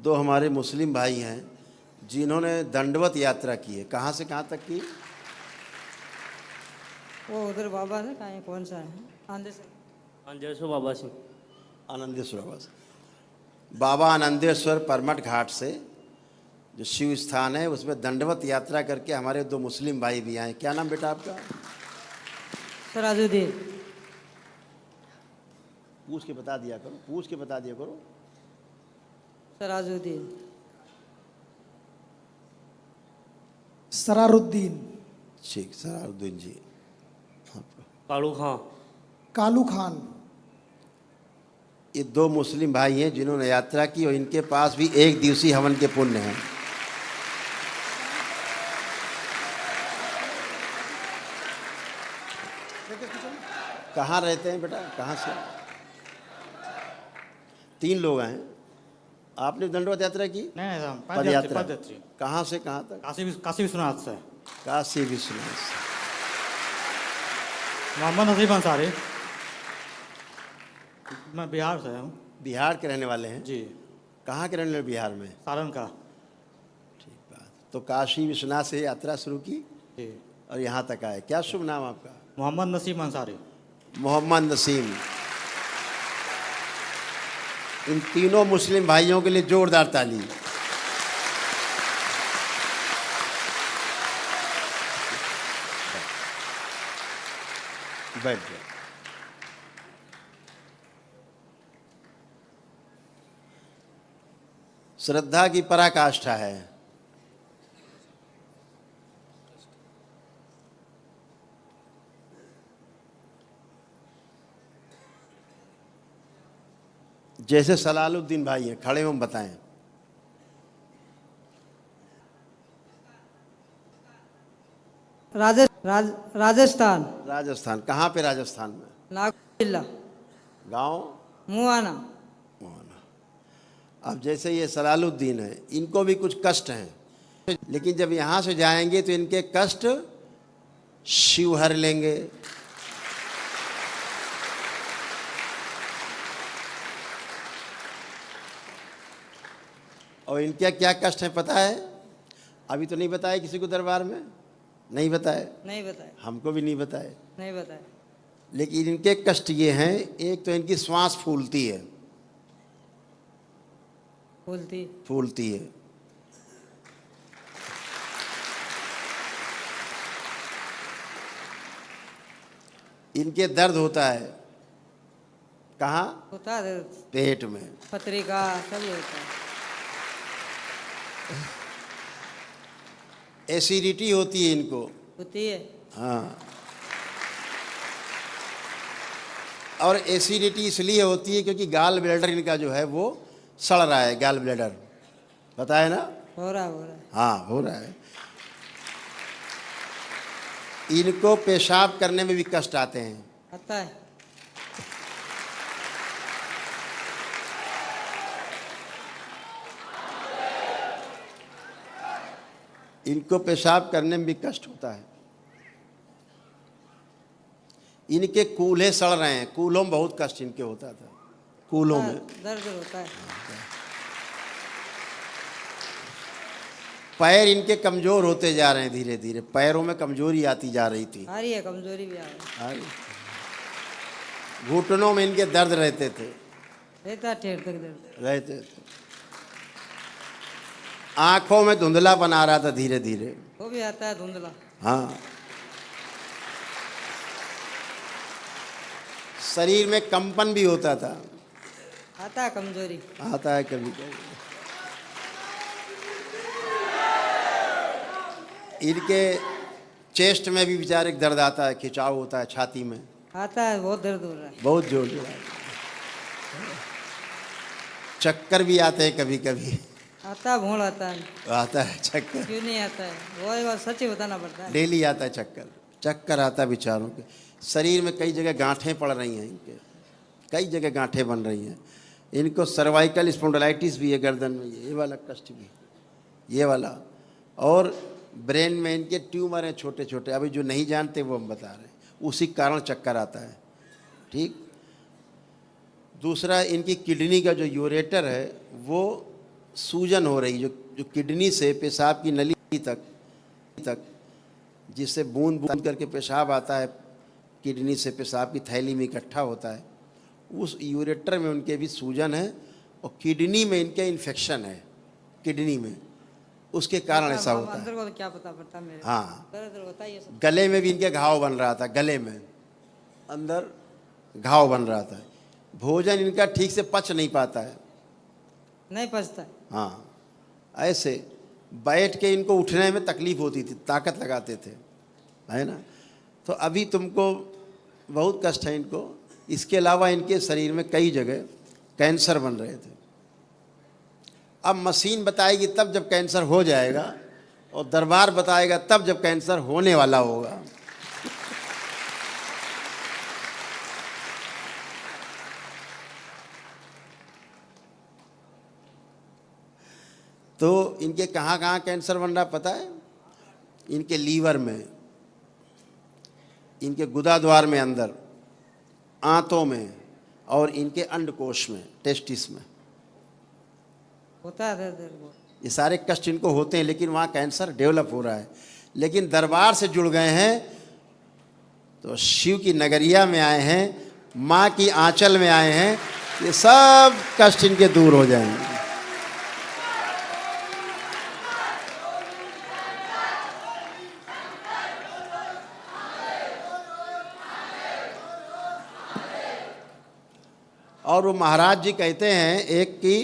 दो हमारे मुस्लिम भाई हैं जिन्होंने दंडवत यात्रा की है। कहाँ से कहाँ तक की? वो उधर बाबा है कहाँ, कौन सा है? आंधे से आंदेश्वर बाबा से। आनंदेश्वर बाबा से। बाबा आनंदेश्वर परमठ घाट से जो शिव स्थान है उसमें दंडवत यात्रा करके हमारे दो मुस्लिम भाई भी आए। क्या नाम बेटा आपका? सराजुद्दीन। पूछ के बता दिया करो, पूछ के बता दिया करो। सराजुद्दीन। सरारुद्दीन। ठीक, सरारुद्दीन जी। कालू खां। कालू खान। ये दो मुस्लिम भाई हैं जिन्होंने यात्रा की और इनके पास भी एक दिवसीय हवन के पुण्य हैं। कहाँ रहते हैं बेटा, कहाँ से? 3 लोग हैं। आपने दंडवत यात्रा की? नहीं साहब, पदयात्रा। पदयात्री। कहाँ से कहाँ तक? काशी विश्वनाथ से। काशी विश्वनाथ। मोहम्मद नसीब अंसारी। मैं बिहार से हूँ। बिहार के रहने वाले हैं जी। कहाँ के रहने वाले? बिहार में। सारण का। ठीक बात। तो काशी विश्वनाथ से यात्रा शुरू की जी। और यहाँ तक आए। क्या शुभ नाम आपका? मोहम्मद नसीब अंसारी। मोहम्मद नसीम। इन तीनों मुस्लिम भाइयों के लिए जोरदार ताली। बैठ जाओ। श्रद्धा की पराकाष्ठा है। जैसे सलालुद्दीन भाई हैं, खड़े हों बताएं। राजस्थान। राजस्थान। कहाँ पे राजस्थान में? नागौर जिला। गांव? मुआना। अब जैसे ये सलालुद्दीन है, इनको भी कुछ कष्ट हैं, लेकिन जब यहाँ से जाएंगे तो इनके कष्ट शिव हर लेंगे। और इनके क्या कष्ट है पता है? अभी तो नहीं बताया किसी को दरबार में, नहीं बताए। नहीं बताए। हमको भी नहीं बताए। नहीं बताए। लेकिन इनके कष्ट ये हैं, एक तो इनकी श्वास फूलती है। फूलती है। इनके दर्द होता है। कहाँ होता है? पेट में। पत्रिका सब होता है। एसिडिटी होती है इनको। होती है। हाँ। और एसिडिटी इसलिए होती है क्योंकि गाल ब्लैडर इनका जो है वो सड़ रहा है। गाल ब्लैडर पता है ना? हो रहा है। हाँ, हो रहा है। इनको पेशाब करने में भी कष्ट आते हैं। आता है। इनको पेशाब करने में भी कष्ट होता है। इनके कूल्हे सड़ रहे हैं। कूल्हों में बहुत कष्ट इनके होता था। कूल्हों में दर्द होता है। पैर इनके कमजोर होते जा रहे हैं। धीरे धीरे पैरों में कमजोरी आती जा रही थी। आ रही है कमजोरी भी आ रही है। घुटनों में इनके दर्द रहते थे। रहता ठेर तक दर्द रहते थे। आंखों में धुंधला बना रहा था धीरे धीरे। वो भी आता है धुंधला। हाँ। शरीर में कंपन भी होता था। आता है कमजोरी। आता है कभी कभी। इनके चेस्ट में भी बेचारे दर्द आता है, खिंचाव होता है छाती में। आता है, बहुत दर्द हो रहा है। बहुत जोर जोर। चक्कर भी आते हैं कभी कभी। आता है, भूल आता है। आता है चक्कर। क्यों नहीं आता है? वो एक बार सच ही बताना पड़ता है। डेली आता है चक्कर। चक्कर आता है बेचारों के। शरीर में कई जगह गांठें पड़ रही हैं इनके। कई जगह गांठें बन रही हैं। इनको सर्वाइकल स्पॉन्डिलाइटिस भी है गर्दन में। ये वाला कष्ट भी, ये वाला। और ब्रेन में इनके ट्यूमर हैं छोटे छोटे। अभी जो नहीं जानते वो हम बता रहे हैं। उसी कारण चक्कर आता है। ठीक। दूसरा, इनकी किडनी का जो यूरेटर है वो सूजन हो रही, जो जो किडनी से पेशाब की नली तक जिससे बूंद बूंद करके पेशाब आता है, किडनी से पेशाब की थैली में इकट्ठा होता है, उस यूरेटर में उनके भी सूजन है और किडनी में इनके इन्फेक्शन है, किडनी में, उसके कारण ऐसा होता है। अंदर को तो क्या पता पड़ता मेरे। हाँ, दर्द होता ही है सब। गले में भी इनके घाव बन रहा था, गले में अंदर घाव बन रहा था। भोजन इनका ठीक से पच नहीं पाता है। नहीं पचता है। हाँ, ऐसे बैठ के इनको उठने में तकलीफ होती थी, ताकत लगाते थे, है ना। तो अभी तुमको बहुत कष्ट है इनको। इसके अलावा इनके शरीर में कई जगह कैंसर बन रहे थे। अब मशीन बताएगी तब जब कैंसर हो जाएगा, और दरबार बताएगा तब जब कैंसर होने वाला होगा। तो इनके कहाँ कहाँ कैंसर बन रहा पता है? इनके लीवर में, इनके गुदाद्वार में अंदर, आंतों में, और इनके अंडकोश में, टेस्टिस में होता है दर्द वो। ये सारे कष्ट इनको होते हैं, लेकिन वहाँ कैंसर डेवलप हो रहा है। लेकिन दरबार से जुड़ गए हैं तो शिव की नगरिया में आए हैं, माँ की आंचल में आए हैं, ये सब कष्ट इनके दूर हो जाएंगे। और वो महाराज जी कहते हैं एक कि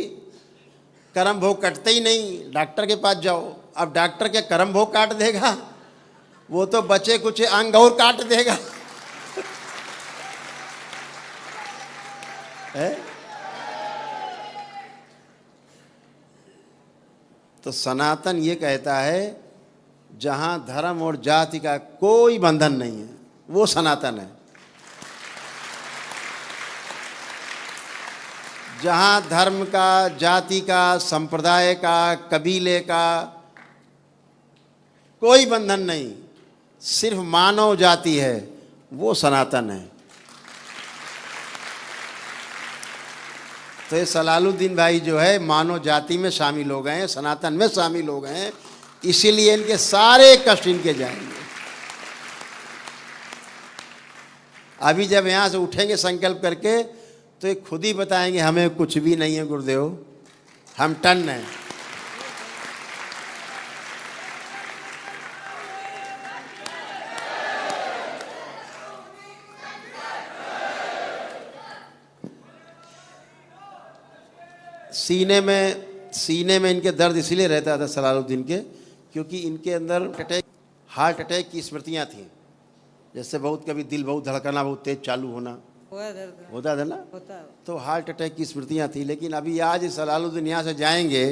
कर्म भोग कटते ही नहीं, डॉक्टर के पास जाओ। अब डॉक्टर के कर्म भोग काट देगा, वो तो बचे कुछ अंग और काट देगा। है? तो सनातन ये कहता है जहां धर्म और जाति का कोई बंधन नहीं है, वो सनातन है। जहाँ धर्म का, जाति का, संप्रदाय का, कबीले का कोई बंधन नहीं, सिर्फ मानव जाति है, वो सनातन है। तो ये सलालुद्दीन भाई जो है मानव जाति में शामिल हो गए हैं, सनातन में शामिल हो गए हैं, इसीलिए इनके सारे कष्ट इनके जाएंगे। अभी जब यहाँ से उठेंगे संकल्प करके तो ये खुद ही बताएंगे हमें कुछ भी नहीं है गुरुदेव, हम टन हैं। सीने में इनके दर्द इसलिए रहता था सलालुद्दीन के, क्योंकि इनके अंदर हार्ट अटैक की स्मृतियाँ थीं। जैसे बहुत कभी दिल बहुत धड़कना, बहुत तेज चालू होना होता था ना, होता है। तो हार्ट अटैक की स्मृतियाँ थी। लेकिन अभी आज सलालुद्दीन यहाँ से जाएंगे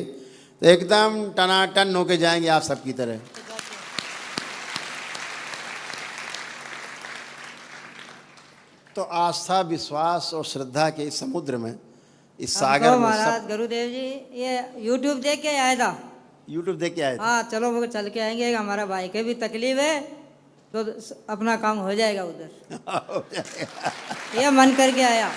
तो एकदम टनाटन होके जाएंगे आप सबकी तरह। तो आस्था, विश्वास और श्रद्धा के इस समुद्र में, इस सागर में महाराज गुरुदेव जी ये YouTube देख के आया था। यूट्यूब देख के आए थे। हाँ चलो वो चल के आएंगे, हमारा भाई के भी तकलीफ है तो अपना काम हो जाएगा उधर। ये मन करके आया।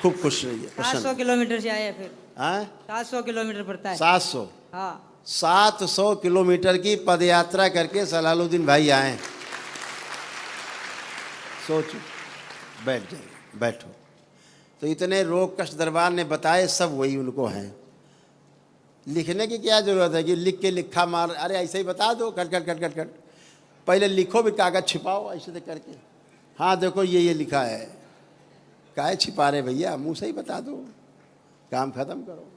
खूब खुश रहिए। 700 किलोमीटर से आए फिर। हाँ, 700 किलोमीटर पड़ता है। 700 हाँ 700 किलोमीटर की पद यात्रा करके सलालुद्दीन भाई आए। सोचो, बैठ जाइए, बैठो। तो इतने रोग कष्ट दरबार ने बताए, सब वही उनको हैं। लिखने की क्या जरूरत है कि लिख के लिखा मार, अरे ऐसे ही बता दो, cut cut cut cut cut. पहले लिखो भी, कागज छिपाओ ऐसे तो करके। हाँ देखो ये लिखा है, काहे छिपा रहे भैया, मुंह से ही बता दो, काम खत्म करो।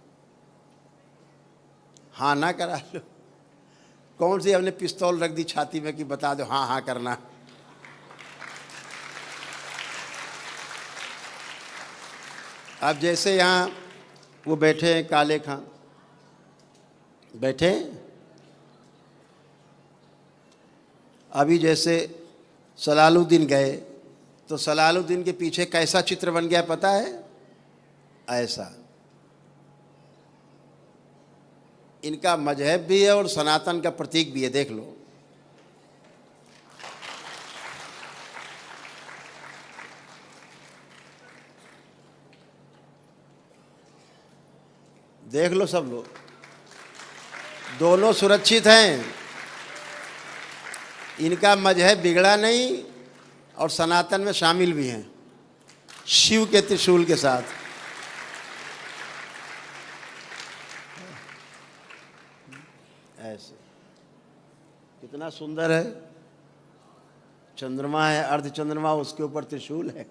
हाँ ना करा लो। कौन सी हमने पिस्तौल रख दी छाती में कि बता दो हाँ हाँ करना। अब जैसे यहाँ वो बैठे हैं काले खां, बैठे अभी जैसे सलालुद्दीन गए तो सलालुद्दीन के पीछे कैसा चित्र बन गया पता है? ऐसा। इनका मजहब भी है और सनातन का प्रतीक भी है, देख लो। देख लो सब लोग, दोनों सुरक्षित हैं, इनका मजहब बिगड़ा नहीं और सनातन में शामिल भी हैं शिव के त्रिशूल के साथ। ऐसे कितना सुंदर है, चंद्रमा है, अर्ध चंद्रमा, उसके ऊपर त्रिशूल है,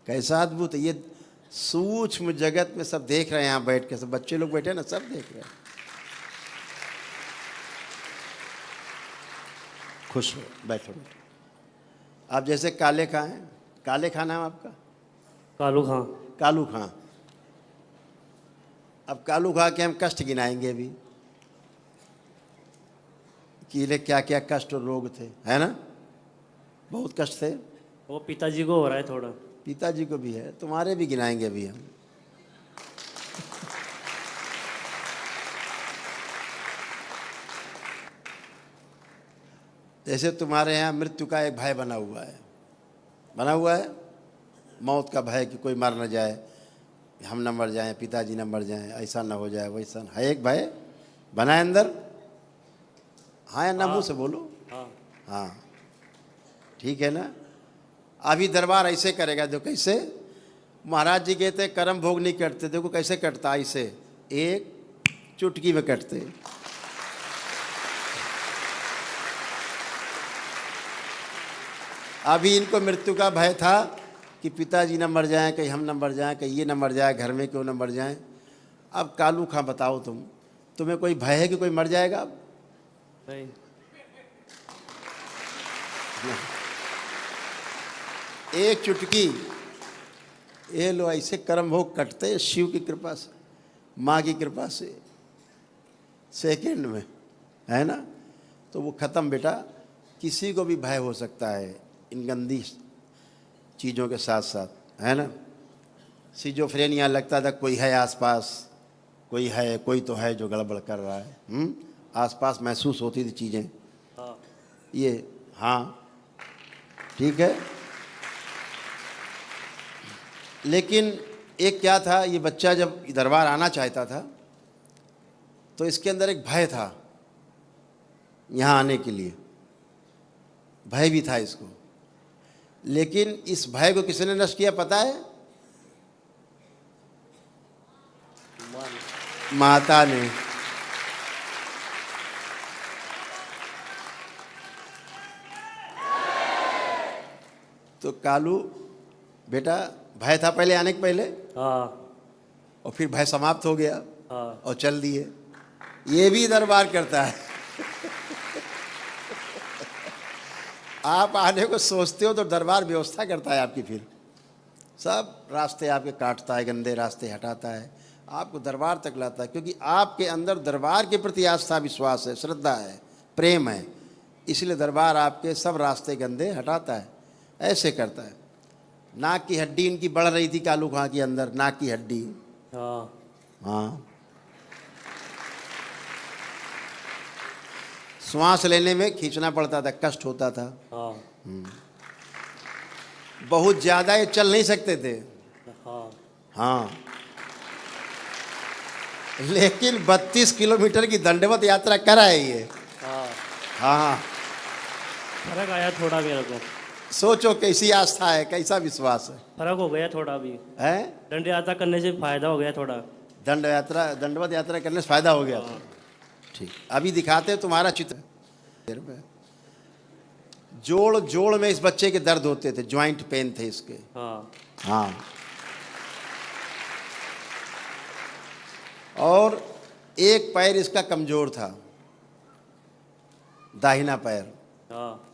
कैसा अद्भुत है। ये सूक्ष्म जगत में सब देख रहे हैं, यहाँ बैठ के सब बच्चे लोग बैठे हैं ना, सब देख रहे हैं। खुश हो, बैठो बैठो। आप जैसे काले खां हैं, काले खां नाम आपका? कालू खां। कालू खां। अब कालू खां के हम कष्ट गिनाएंगे अभी कि इन्हें क्या क्या कष्ट और रोग थे, है ना? बहुत कष्ट थे। वो पिताजी को हो रहा है थोड़ा। पिताजी को भी है, तुम्हारे भी गिनाएंगे अभी हम। जैसे तुम्हारे यहाँ मृत्यु का एक भय बना हुआ है, बना हुआ है, मौत का भय कि कोई मर न जाए, हम न मर जाएं, पिताजी न मर जाएं, ऐसा न हो जाए, वैसा न, है एक भय बना है अंदर। हाँ या ना, मुँह से बोलो। हाँ। हाँ, ठीक है ना? अभी दरबार ऐसे करेगा, देखो कैसे महाराज जी कहते कर्म भोग नहीं करते, देखो कैसे कटता, ऐसे एक चुटकी में कटते। अभी इनको मृत्यु का भय था कि पिताजी न मर जाएं, कहीं हम न मर जाएं, कहीं ये न मर जाए, घर में क्यों न मर जाएं। अब कालू खां बताओ, तुम्हें कोई भय है कि कोई मर जाएगा? अब नहीं। एक चुटकी, ये लो, ऐसे कर्म भोग कटते हैं शिव की कृपा से, माँ की कृपा से, सेकंड में, है ना? तो वो खत्म बेटा। किसी को भी भय हो सकता है इन गंदी चीज़ों के साथ साथ, है ना? सिजोफ्रेनिया लगता था कोई है आसपास, कोई है, कोई तो है जो गड़बड़ कर रहा है। आसपास महसूस होती थी चीज़ें। हाँ। ये हाँ ठीक है, लेकिन एक क्या था, ये बच्चा जब दरबार आना चाहता था तो इसके अंदर एक भय था, यहाँ आने के लिए भय भी था इसको। लेकिन इस भय को किसने नष्ट किया पता है? माता ने। तो कालू बेटा, भय था पहले आने के पहले, हाँ। और फिर भय समाप्त हो गया हाँ। और चल दिए। ये भी दरबार करता है। आप आने को सोचते हो तो दरबार व्यवस्था करता है आपकी, फिर सब रास्ते आपके काटता है, गंदे रास्ते हटाता है, आपको दरबार तक लाता है, क्योंकि आपके अंदर दरबार के प्रति आस्था, विश्वास है, श्रद्धा है, प्रेम है, इसलिए दरबार आपके सब रास्ते गंदे हटाता है। ऐसे करता है। नाक की हड्डी इनकी बढ़ रही थी कालू खां के अंदर, नाक की हड्डी। हाँ। हाँ, श्वास लेने में खींचना पड़ता था, कष्ट होता था। हाँ। बहुत ज़्यादा ये चल नहीं सकते थे। हाँ। हाँ, लेकिन 32 किलोमीटर की दंडवत यात्रा कराए ये। हाँ। हाँ, फर्क आया थोड़ा मेरे को। सोचो कैसी आस्था है, कैसा विश्वास है, फर्क हो गया थोड़ा भी। हैं? दंड यात्रा करने से फायदा हो गया थोड़ा। दंडवत यात्रा करने से फायदा हो गया। ठीक, अभी दिखाते हैं तुम्हारा चित्र। जोड़ जोड़ में इस बच्चे के दर्द होते थे, ज्वाइंट पेन थे इसके। हाँ। हाँ, और एक पैर इसका कमजोर था, दाहिना पैर। हाँ।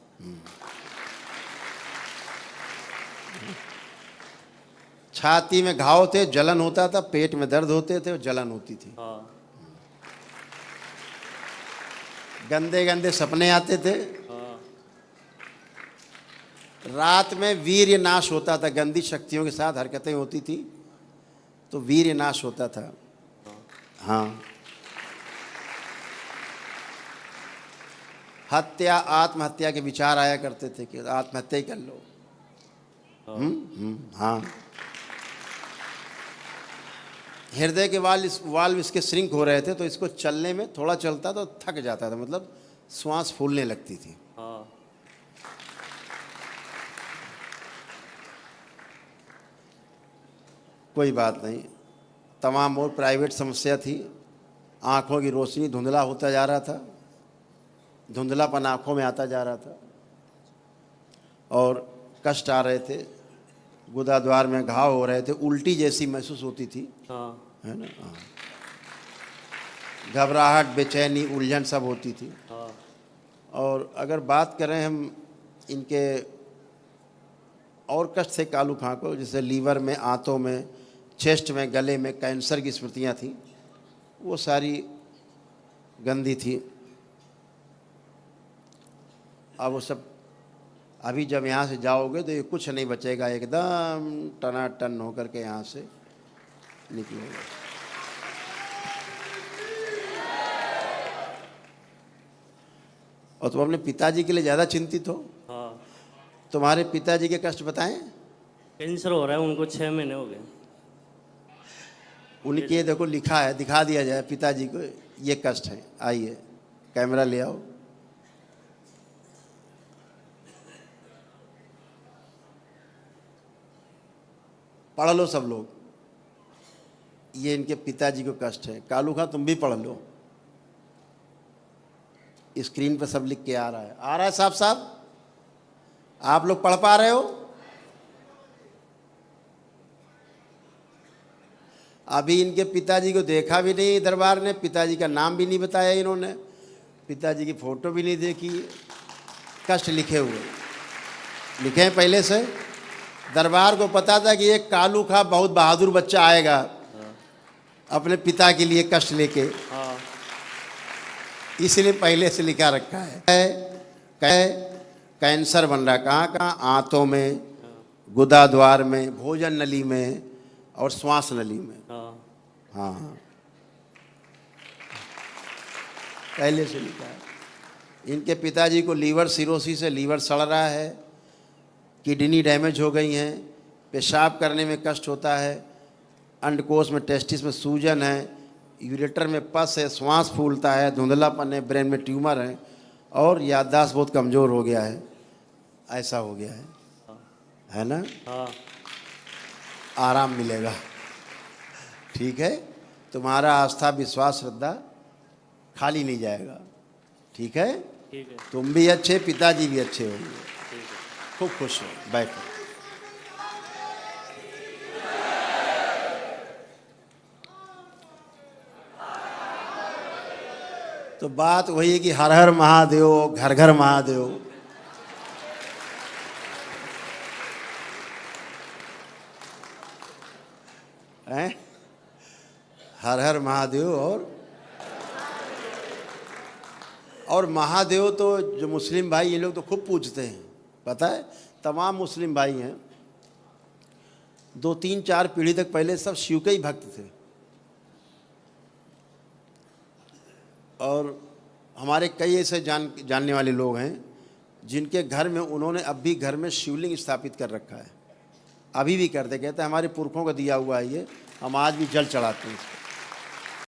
छाती में घाव थे, जलन होता था, पेट में दर्द होते थे और जलन होती थी। हाँ। गंदे गंदे सपने आते थे। हाँ। रात में वीर्य नाश होता था, गंदी शक्तियों के साथ हरकतें होती थी तो वीर्य नाश होता था। हाँ, हत्या, आत्महत्या के विचार आया करते थे कि आत्महत्या ही कर लो। हाँ, हृदय के वाल्व इसके श्रिंक हो रहे थे, तो इसको चलने में थोड़ा चलता तो थक जाता था, मतलब श्वास फूलने लगती थी। हाँ कोई बात नहीं, तमाम और प्राइवेट समस्या थी। आँखों की रोशनी धुंधला होता जा रहा था, धुंधलापन आँखों में आता जा रहा था और कष्ट आ रहे थे, गुदाद्वार में घाव हो रहे थे, उल्टी जैसी महसूस होती थी, हाँ है ना। हाँ। घबराहट, बेचैनी, उलझन सब होती थी। हाँ और अगर बात करें हम इनके और कष्ट थे कालू खां को, जैसे लीवर में, आंतों में, चेस्ट में, गले में कैंसर की स्मृतियाँ थी, वो सारी गंदी थी। अब वो सब अभी जब यहाँ से जाओगे तो ये कुछ नहीं बचेगा, एकदम टनाटन होकर के यहाँ से निकलोगे। और तुम अपने पिताजी के लिए ज़्यादा चिंतित हो। हाँ। तुम्हारे पिताजी के कष्ट बताएं। कैंसर हो रहा है उनको, 6 महीने हो गए। उनके देखो लिखा है, दिखा दिया जाए पिताजी को, ये कष्ट है। आइए कैमरा ले आओ। पढ़ लो सब लोग, ये इनके पिताजी को कष्ट है। कालू खां तुम भी पढ़ लो, स्क्रीन पर सब लिख के आ रहा है। आ रहा है साहब? साहब आप लोग पढ़ पा रहे हो? अभी इनके पिताजी को देखा भी नहीं दरबार ने, पिताजी का नाम भी नहीं बताया इन्होंने, पिताजी की फोटो भी नहीं देखी। कष्ट लिखे हुए लिखे हैं पहले से। दरबार को पता था कि एक कालू खां बहुत बहादुर बच्चा आएगा अपने पिता के लिए कष्ट लेके, हाँ इसलिए पहले से लिखा रखा है। कैंसर बन रहा, कहाँ कहाँ? आंतों में, गुदाद्वार में, भोजन नली में और श्वास नली में। हाँ हाँ हाँ, पहले से लिखा है। इनके पिताजी को लीवर सिरोसिस है, लीवर सड़ रहा है, किडनी डैमेज हो गई हैं, पेशाब करने में कष्ट होता है, अंडकोश में, टेस्टिस में सूजन है, यूरेटर में पस है, श्वास फूलता है, धुंधलापन है, ब्रेन में ट्यूमर है और याददाश्त बहुत कमज़ोर हो गया है। ऐसा हो गया है ना। हाँ आराम मिलेगा, ठीक है। तुम्हारा आस्था, विश्वास, श्रद्धा खाली नहीं जाएगा, ठीक है। ठीक है। तुम भी अच्छे, पिताजी भी अच्छे होंगे। ठीक है। खूब खुश हो, बैठो। तो बात वही है कि हर हर महादेव, घर घर महादेव। हैं? हर हर महादेव। और महादेव तो जो मुस्लिम भाई, ये लोग तो खूब पूछते हैं, पता है। तमाम मुस्लिम भाई हैं, 2-3-4 पीढ़ी तक पहले सब शिव के ही भक्त थे। और हमारे कई ऐसे जानने वाले लोग हैं जिनके घर में उन्होंने अब भी घर में शिवलिंग स्थापित कर रखा है, अभी भी करते। कहते हैं हमारे पुरखों को दिया हुआ है ये, हम आज भी जल चढ़ाते हैं।